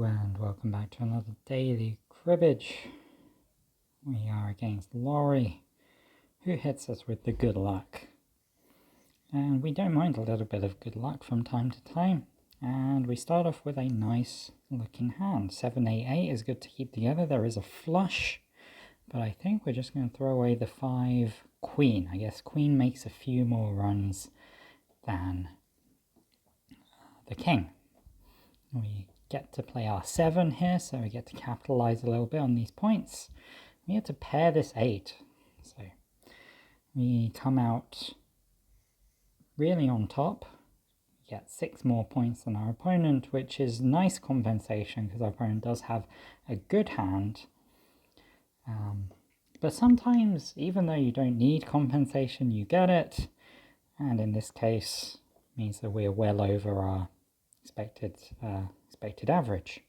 and welcome back to another daily cribbage. We are against Laurie, who hits us with the good luck. And we don't mind a little bit of good luck from time to time. And we start off with a nice looking hand. 7-8-8 is good to keep together. There is a flush, but I think we're just going to throw away the 5 queen. I guess queen makes a few more runs than the king. We get to play our 7 here, so we get to capitalize a little bit on these points. We get to pair this 8, so we come out really on top. We get 6 more points than our opponent, which is nice compensation because our opponent does have a good hand. But sometimes, even though you don't need compensation, you get it, and in this case means that we're well over our expected average.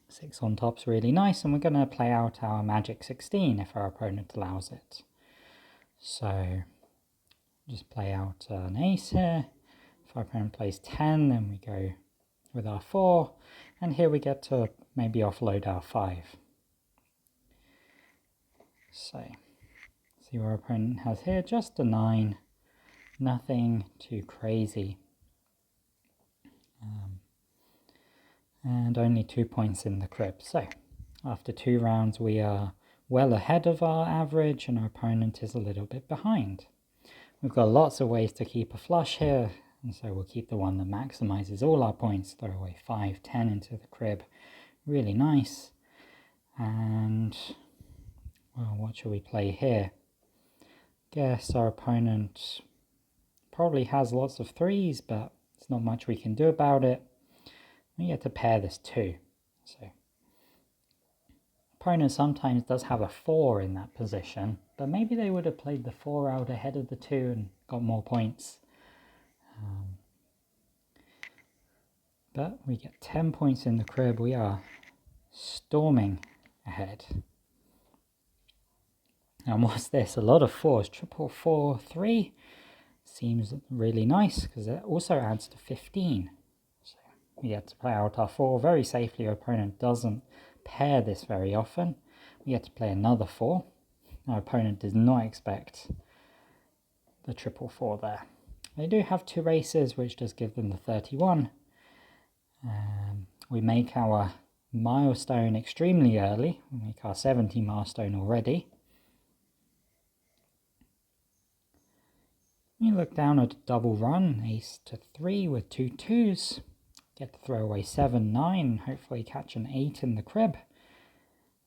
6 on top's really nice, and we're going to play out our magic 16 if our opponent allows it. So just play out an ace here. If our opponent plays 10, then we go with our 4, and here we get to maybe offload our 5. So see what our opponent has here, just a 9, nothing too crazy. And only 2 points in the crib. So after 2 rounds we are well ahead of our average and our opponent is a little bit behind. We've got lots of ways to keep a flush here, and so we'll keep the one that maximizes all our points. Throw away 5, 10 into the crib. Really nice. And well, what should we play here? Guess our opponent probably has lots of 3s, but there's not much we can do about it. We get to pair this 2. So opponent sometimes does have a 4 in that position, but maybe they would have played the 4 out ahead of the 2 and got more points. But we get 10 points in the crib. We are storming ahead. And what's this? A lot of 4s. 4, 4, 3 seems really nice because it also adds to 15. We get to play out our 4 very safely. Our opponent doesn't pair this very often. We get to play another 4. Our opponent does not expect the 4 there. They do have 2 aces, which does give them the 31. We make our milestone extremely early. We make our 70 milestone already. We look down at a double run, ace to 3 with 2 2s. Get to throw away 7, 9, hopefully catch an 8 in the crib.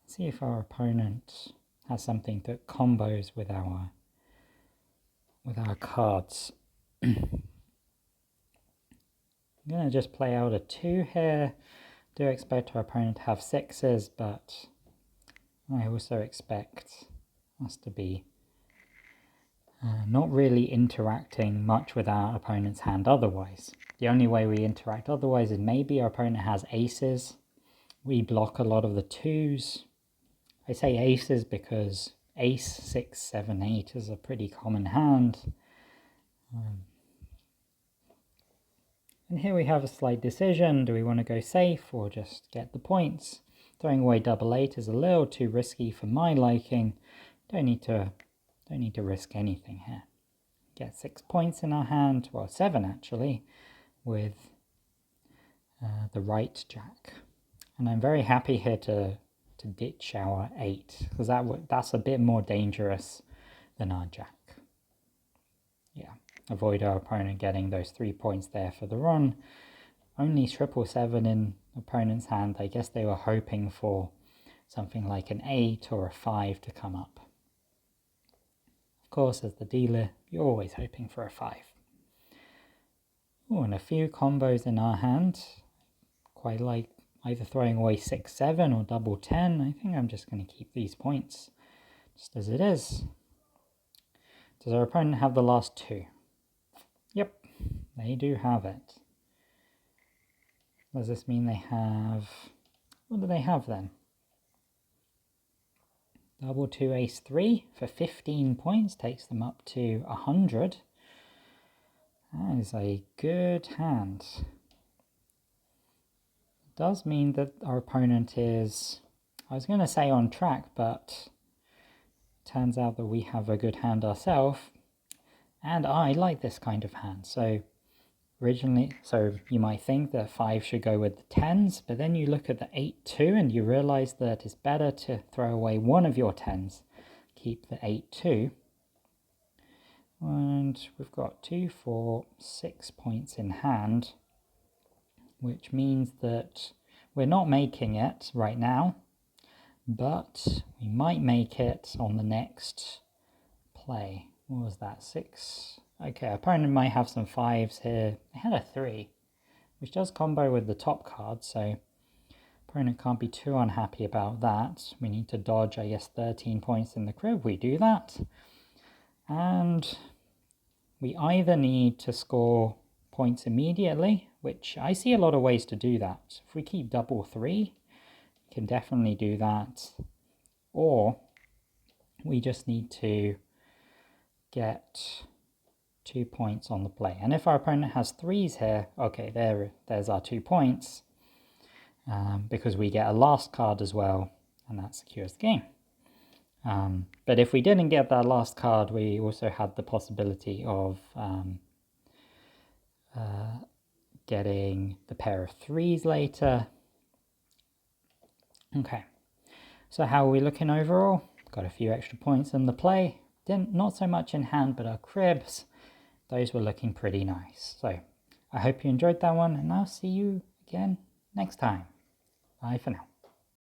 See if our opponent has something that combos with our cards. I'm going to just play out a 2 here. Do expect our opponent to have 6s, but I also expect us to be not really interacting much with our opponent's hand otherwise. The only way we interact otherwise is maybe our opponent has aces. We block a lot of the 2s. I say aces because ace, 6, 7, 8 is a pretty common hand. And here we have a slight decision. Do we want to go safe or just get the points? Throwing away double 8 is a little too risky for my liking. Don't need to risk anything here. Get 6 points in our hand, well 7 actually, with the right jack. And I'm very happy here to ditch our 8, because that's a bit more dangerous than our jack. Yeah, avoid our opponent getting those 3 points there for the run. Only 777 in opponent's hand. I guess they were hoping for something like an 8 or a 5 to come up. Of course, as the dealer, you're always hoping for a 5. Oh, and a few combos in our hand. Quite like either throwing away 6, 7 or double 10. I think I'm just going to keep these points just as it is. Does our opponent have the last 2? Yep, they do have it. Does this mean they have... What do they have then? Double 2 ace 3 for 15 points takes them up to 100. That is a good hand. does mean that our opponent is, I was going to say on track, but turns out that we have a good hand ourselves. And I like this kind of hand. So you might think that 5 should go with the 10s, but then you look at the 8-2 and you realize that it's better to throw away one of your 10s. Keep the 8-2. And we've got 2, 4, 6 points in hand, which means that we're not making it right now, but we might make it on the next play. What was that, 6? Okay, opponent might have some 5s here. They had a 3, which does combo with the top card, so opponent can't be too unhappy about that. We need to dodge, I guess, 13 points in the crib. We do that. And we either need to score points immediately, which I see a lot of ways to do that. If we keep double 3, we can definitely do that. Or we just need to get 2 points on the play. And if our opponent has 3s here, okay, there's our 2 points, because we get a last card as well, and that secures the game. But if we didn't get that last card, we also had the possibility of getting the pair of 3s later. Okay, so how are we looking overall? Got a few extra points in the play. Not so much in hand, but our cribs, those were looking pretty nice. So I hope you enjoyed that one, and I'll see you again next time. Bye for now.